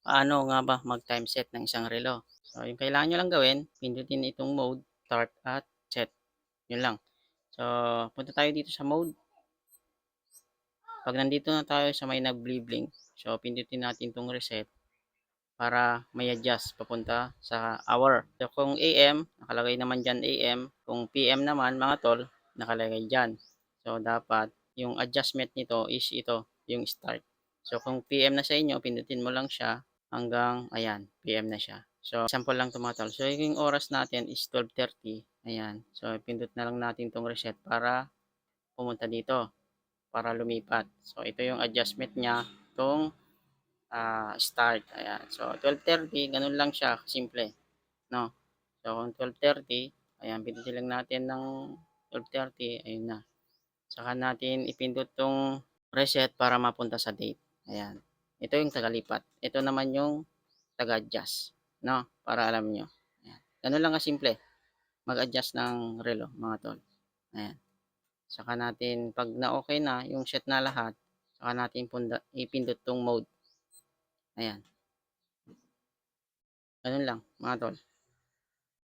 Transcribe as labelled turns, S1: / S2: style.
S1: Paano nga ba mag-time set ng isang relo? So, yung kailangan nyo lang gawin, pindutin itong mode, start at set. Yun lang. So, punta tayo dito sa mode. Pag nandito na tayo sa may nag-blink, so pindutin natin itong reset para may adjust papunta sa hour. So, kung AM, nakalagay naman dyan AM. Kung PM naman, mga tol, nakalagay dyan. So, dapat yung adjustment nito is ito, yung start. So, kung PM na sa inyo, pindutin mo lang siya hanggang, ayan, PM na siya. So, example lang ito mga tol. So, yung oras natin is 12:30. Ayan. So, pindot na lang natin itong reset para pumunta dito, para lumipat. So, ito yung adjustment niya, itong start. Ayan. So, 12:30, ganun lang siya, simple. No? So, kung 12:30, ayan, pindutin lang natin ng 12:30, ayun na. Saka natin ipindot tong reset para mapunta sa date. Ayan. Ito yung tagalipat. Ito naman yung taga-adjust. No? Para alam nyo. Ayan. Ganun lang kasimple. Mag-adjust ng relo, mga tol. Ayan. Saka natin, pag na-okay na, yung set na lahat, saka natin ipindot tong mode. Ayan. Ganun lang, mga tol.